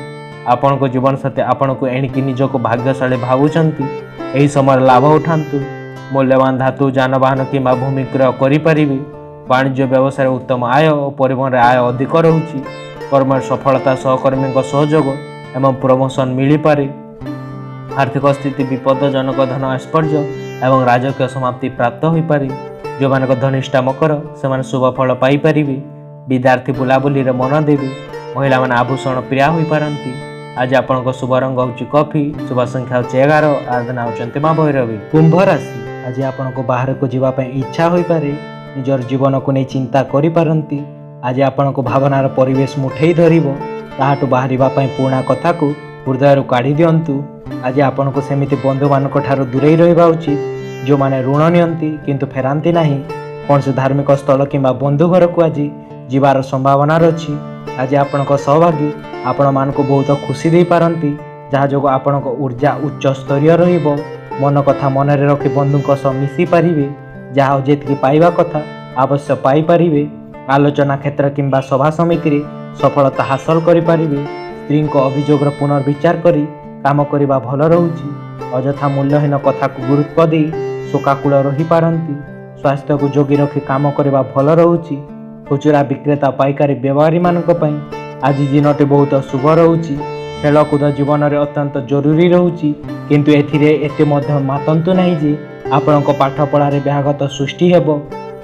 ଆପଣଙ୍କ ଜୀବନସାଥୀ ଆପଣଙ୍କୁ ଏଣିକି ନିଜକୁ ଭାଗ୍ୟଶାଳୀ ଭାବୁଛନ୍ତି। ଏହି ସମୟରେ ଲାଭ ଉଠାନ୍ତୁ। ମୂଲ୍ୟବାନ ଧାତୁ, ଯାନବାହନ କିମ୍ବା ଭୂମି କ୍ରୟ କରିପାରିବେ। ବାଣିଜ୍ୟ, ବ୍ୟବସାୟରେ ଉତ୍ତମ ଆୟ ଓ ପରିବହନରେ ଆୟ ଅଧିକ ରହୁଛି। କର୍ମରେ ସଫଳତା, ସହକର୍ମୀଙ୍କ ସହଯୋଗ ଏବଂ ପ୍ରମୋସନ ମିଳିପାରେ। ଆର୍ଥିକ ସ୍ଥିତି ବିପଦଜନକ, ଧନ ଐଶ୍ୱର୍ଯ୍ୟ ଏବଂ ରାଜକୀୟ ସମାପ୍ତି ପ୍ରାପ୍ତ ହୋଇପାରେ। ଯେଉଁମାନଙ୍କ ଧନିଷ୍ଠା ମକର ସେମାନେ ଶୁଭ ଫଳ ପାଇପାରିବେ। ବିଦ୍ୟାର୍ଥୀ ବୁଲାବୁଲିରେ ମନ ଦେବେ। ମହିଳାମାନେ ଆଭୂଷଣ ପ୍ରିୟା ହୋଇପାରନ୍ତି। ଆଜି ଆପଣଙ୍କ ଶୁଭ ରଙ୍ଗ ହେଉଛି କଫି, ଶୁଭ ସଂଖ୍ୟା ହେଉଛି 11, ଆରାଧନା ହେଉଛନ୍ତି ମା ଭୈରବୀ। କୁମ୍ଭ ରାଶି, ଆଜି ଆପଣଙ୍କୁ ବାହାରକୁ ଯିବା ପାଇଁ ଇଚ୍ଛା ହୋଇପାରେ। ନିଜର ଜୀବନକୁ ନେଇ ଚିନ୍ତା କରିପାରନ୍ତି। ଆଜି ଆପଣଙ୍କ ଭାବନାର ପରିବେଶ ମୁଠେଇ ଧରିବ। ତାହାଠୁ ବାହାରିବା ପାଇଁ ପୁରୁଣା କଥାକୁ ହୃଦୟରୁ କାଢ଼ି ଦିଅନ୍ତୁ। ଆଜି ଆପଣଙ୍କୁ ସେମିତି ବନ୍ଧୁମାନଙ୍କ ଠାରୁ ଦୂରେଇ ରହିବା ଉଚିତ ଯେଉଁମାନେ ଋଣ ନିଅନ୍ତି କିନ୍ତୁ ଫେରାନ୍ତି ନାହିଁ। କୌଣସି ଧାର୍ମିକ ସ୍ଥଳ କିମ୍ବା ବନ୍ଧୁ ଘରକୁ ଆଜି ଯିବାର ସମ୍ଭାବନା ଅଛି। ଆଜି ଆପଣଙ୍କ ସୌଭାଗ୍ୟ ଆପଣମାନଙ୍କୁ ବହୁତ ଖୁସି ଦେଇପାରନ୍ତି, ଯାହା ଯୋଗୁଁ ଆପଣଙ୍କ ଊର୍ଜା ଉଚ୍ଚ ସ୍ତରୀୟ ରହିବ। ମନ କଥା ମନରେ ରଖି ବନ୍ଧୁଙ୍କ ସହ ମିଶି ପାରିବେ। ଯାହା ଯେତିକି ପାଇବା କଥା ଅବଶ୍ୟ ପାଇପାରିବେ। ଆଲୋଚନା କ୍ଷେତ୍ର କିମ୍ବା ସଭା ସମିତିରେ ସଫଳତା ହାସଲ କରିପାରିବେ। ସ୍ତ୍ରୀଙ୍କ ଅଭିଯୋଗର ପୁନର୍ବିଚାର କରି କାମ କରିବା ଭଲ ରହୁଛି। ଅଯଥା ମୂଲ୍ୟହୀନ କଥାକୁ ଗୁରୁତ୍ୱ ଦେଇ ଶୋକାକୁଳ ରହିପାରନ୍ତି। ସ୍ୱାସ୍ଥ୍ୟକୁ ଜଗି ରଖି କାମ କରିବା ଭଲ ରହୁଛି। ଖୁଚୁରା ବିକ୍ରେତା ପାଇକାରୀ ବ୍ୟବହାରୀମାନଙ୍କ ପାଇଁ ଆଜି ଦିନଟି ବହୁତ ଶୁଭ ରହୁଛି। ଖେଳକୁଦ ଜୀବନରେ ଅତ୍ୟନ୍ତ ଜରୁରୀ ରହୁଛି, କିନ୍ତୁ ଏଥିରେ ଏତେ ମଧ୍ୟ ମାତନ୍ତୁ ନାହିଁ ଯେ ଆପଣଙ୍କ ପାଠପଢ଼ାରେ ବ୍ୟାଘାତ ସୃଷ୍ଟି ହେବ।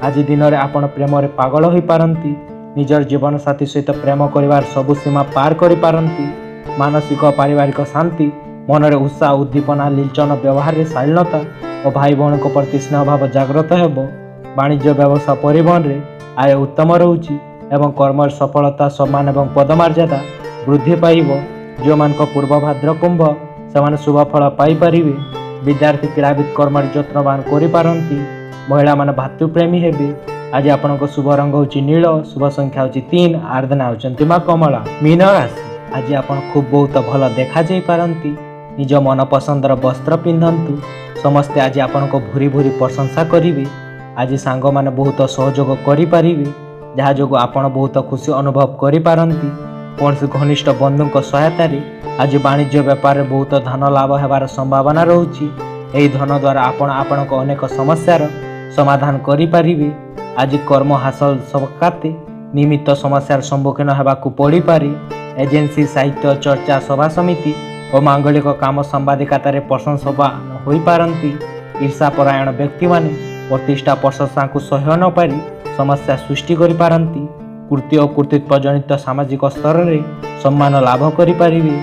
ଆଜି ଦିନରେ ଆପଣ ପ୍ରେମରେ ପାଗଳ ହୋଇପାରନ୍ତି। ନିଜର ଜୀବନସାଥୀ ସହିତ ପ୍ରେମ କରିବାର ସବୁ ସୀମା ପାର କରିପାରନ୍ତି। ମାନସିକ ପାରିବାରିକ ଶାନ୍ତି, ମନରେ ଉତ୍ସାହ ଉଦ୍ଦୀପନା, ଲିଞ୍ଚନ ବ୍ୟବହାରରେ ଶାଳୀନତା ଓ ଭାଇ ଭଉଣୀଙ୍କ ପ୍ରତି ସ୍ନେହଭାବ ଜାଗ୍ରତ ହେବ। ବାଣିଜ୍ୟ ବ୍ୟବସାୟ ପରିବହନରେ ଆୟ ଉତ୍ତମ ରହୁଛି ଏବଂ କର୍ମରେ ସଫଳତା ସମ୍ମାନ ଏବଂ ପଦମର୍ଯ୍ୟାଦା ବୃଦ୍ଧି ପାଇବ। ଯେଉଁମାନଙ୍କ ପୂର୍ବ ଭାଦ୍ର କୁମ୍ଭ ସେମାନେ ଶୁଭ ଫଳ ପାଇପାରିବେ। ବିଦ୍ୟାର୍ଥୀ କ୍ରୀଡ଼ାବିତ କର୍ମରେ ଯତ୍ନବାନ କରିପାରନ୍ତି। ମହିଳାମାନେ ଭାତୃପ୍ରେମୀ ହେବେ। ଆଜି ଆପଣଙ୍କ ଶୁଭ ରଙ୍ଗ ହେଉଛି ନୀଳ, ଶୁଭ ସଂଖ୍ୟା ହେଉଛି 3, ଆରାଧନା ହେଉଛନ୍ତି ମା କମଳା। ମୀନ ରାଶି, ଆଜି ଆପଣ ଖୁବ୍ ବହୁତ ଭଲ ଦେଖାଯାଇପାରନ୍ତି। ନିଜ ମନପସନ୍ଦର ବସ୍ତ୍ର ପିନ୍ଧନ୍ତୁ। ସମସ୍ତେ ଆଜି ଆପଣଙ୍କ ଭୁରି ଭୁରି ପ୍ରଶଂସା କରିବେ। ଆଜି ସାଙ୍ଗମାନେ ବହୁତ ସହଯୋଗ କରିପାରିବେ, ଯାହା ଯୋଗୁଁ ଆପଣ ବହୁତ ଖୁସି ଅନୁଭବ କରିପାରନ୍ତି। କୌଣସି ଘନିଷ୍ଠ ବନ୍ଧୁଙ୍କ ସହାୟତାରେ ଆଜି ବାଣିଜ୍ୟ ବେପାରରେ ବହୁତ ଧନ ଲାଭ ହେବାର ସମ୍ଭାବନା ରହୁଛି। ଏହି ଧନ ଦ୍ୱାରା ଆପଣ ଆପଣଙ୍କ ଅନେକ ସମସ୍ୟାର ସମାଧାନ କରିପାରିବେ। ଆଜି କର୍ମ ହାସଲ ସକାଶେ ନିମିତ୍ତ ସମସ୍ୟାର ସମ୍ମୁଖୀନ ହେବାକୁ ପଡ଼ିପାରେ। ଏଜେନ୍ସି, ସାହିତ୍ୟ ଚର୍ଚ୍ଚା, ସଭା ସମିତି ଓ ମାଙ୍ଗଳିକ କାମ ସାମ୍ବାଦିକତାରେ ପ୍ରଶଂସା ହୋଇପାରନ୍ତି। ଈର୍ଷାପରାୟଣ ବ୍ୟକ୍ତିମାନେ ପ୍ରତିଷ୍ଠା ପ୍ରଶଂସାକୁ ସହ୍ୟ ନ ପାରି ସମସ୍ୟା ସୃଷ୍ଟି କରିପାରନ୍ତି। କୃତି ଓ କୃତିତ୍ୱ ଜନିତ ସାମାଜିକ ସ୍ତରରେ ସମ୍ମାନ ଲାଭ କରିପାରିବେ।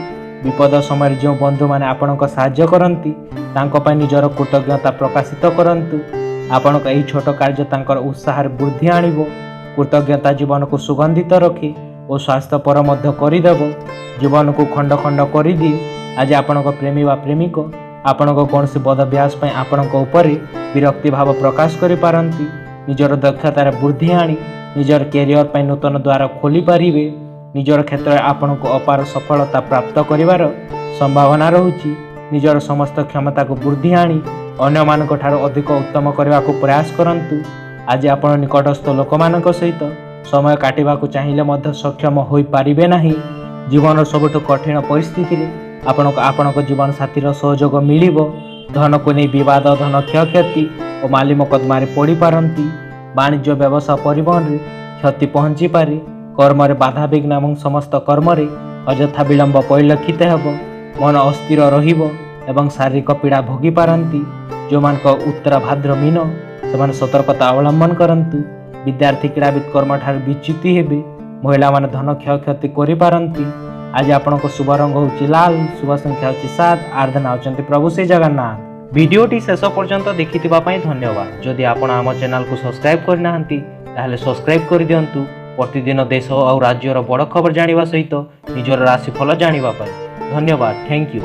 ବିପଦ ସମୟରେ ଯେଉଁ ବନ୍ଧୁମାନେ ଆପଣଙ୍କ ସାହାଯ୍ୟ କରନ୍ତି ତାଙ୍କ ପାଇଁ ନିଜର କୃତଜ୍ଞତା ପ୍ରକାଶିତ କରନ୍ତୁ। ଆପଣଙ୍କ ଏହି ଛୋଟ କାର୍ଯ୍ୟ ତାଙ୍କର ଉତ୍ସାହରେ ବୃଦ୍ଧି ଆଣିବ। କୃତଜ୍ଞତା ଜୀବନକୁ ସୁଗନ୍ଧିତ ରଖେ ଓ ସ୍ୱାସ୍ଥ୍ୟପର ମଧ୍ୟ କରିଦେବ। ଜୀବନକୁ ଖଣ୍ଡ ଖଣ୍ଡ କରିଦିଏ। ଆଜି ଆପଣଙ୍କ ପ୍ରେମୀ ବା ପ୍ରେମିକ ଆପଣଙ୍କ କୌଣସି ବଦଭ୍ୟାସ ପାଇଁ ଆପଣଙ୍କ ଉପରେ ବିରକ୍ତି ଭାବ ପ୍ରକାଶ କରିପାରନ୍ତି। ନିଜର ଦକ୍ଷତାରେ ବୃଦ୍ଧି ଆଣି ନିଜର କ୍ୟାରିୟର ପାଇଁ ନୂତନ ଦ୍ୱାର ଖୋଲିପାରିବେ। ନିଜର କ୍ଷେତ୍ରରେ ଆପଣଙ୍କୁ ଅପାର ସଫଳତା ପ୍ରାପ୍ତ କରିବାର ସମ୍ଭାବନା ରହୁଛି। ନିଜର ସମସ୍ତ କ୍ଷମତାକୁ ବୃଦ୍ଧି ଆଣି ଅନ୍ୟମାନଙ୍କ ଠାରୁ ଅଧିକ ଉତ୍ତମ କରିବାକୁ ପ୍ରୟାସ କରନ୍ତୁ। ଆଜି ଆପଣ ନିକଟସ୍ଥ ଲୋକମାନଙ୍କ ସହିତ ସମୟ କାଟିବାକୁ ଚାହିଁଲେ ମଧ୍ୟ ସକ୍ଷମ ହୋଇପାରିବେ ନାହିଁ। ଜୀବନର ସବୁଠୁ କଠିନ ପରିସ୍ଥିତିରେ ଆପଣଙ୍କୁ ଆପଣଙ୍କ ଜୀବନସାଥୀର ସହଯୋଗ ମିଳିବ। ଧନକୁ ନେଇ ବିବାଦ, ଧନ କ୍ଷୟକ୍ଷତି ଓ ମାଲି ମକଦ୍ଦମାରେ ପଡ଼ିପାରନ୍ତି। ବାଣିଜ୍ୟ ବ୍ୟବସାୟ ପରିବହନରେ କ୍ଷତି ପହଞ୍ଚିପାରେ। କର୍ମରେ ବାଧାବିଘ୍ନ ଏବଂ ସମସ୍ତ କର୍ମରେ ଅଯଥା ବିଳମ୍ବ ପରିଲକ୍ଷିତ ହେବ। ମନ ଅସ୍ଥିର ରହିବ ଏବଂ ଶାରୀରିକ ପୀଡ଼ା ଭୋଗିପାରନ୍ତି। ଯେଉଁମାନଙ୍କ ଉତ୍ତର ଭାଦ୍ର ମୀନ ସେମାନେ ସତର୍କତା ଅବଲମ୍ବନ କରନ୍ତୁ। ବିଦ୍ୟାର୍ଥୀ କ୍ରୀଡ଼ାବିତ କର୍ମଠାରୁ ବିଚ୍ୟୁତି ହେବେ। ମହିଳାମାନେ ଧନ କ୍ଷୟକ୍ଷତି କରିପାରନ୍ତି। ଆଜି ଆପଣଙ୍କ ଶୁଭ ରଙ୍ଗ ହେଉଛି ଲାଲ, ଶୁଭ ସଂଖ୍ୟା ହେଉଛି 7, ଆରାଧନା ହେଉଛନ୍ତି ପ୍ରଭୁ ଶ୍ରୀ ଜଗନ୍ନାଥ। ଭିଡ଼ିଓଟି ଶେଷ ପର୍ଯ୍ୟନ୍ତ ଦେଖିଥିବା ପାଇଁ ଧନ୍ୟବାଦ। ଯଦି ଆପଣ ଆମ ଚ୍ୟାନେଲକୁ ସବସ୍କ୍ରାଇବ୍ କରିନାହାନ୍ତି ତାହେଲେ ସବସ୍କ୍ରାଇବ୍ କରିଦିଅନ୍ତୁ। ପ୍ରତିଦିନ ଦେଶ ଆଉ ରାଜ୍ୟର ବଡ଼ ଖବର ଜାଣିବା ସହିତ ନିଜର ରାଶିଫଳ ଜାଣିବା ପାଇଁ। ଧନ୍ୟବାଦ। Thank you.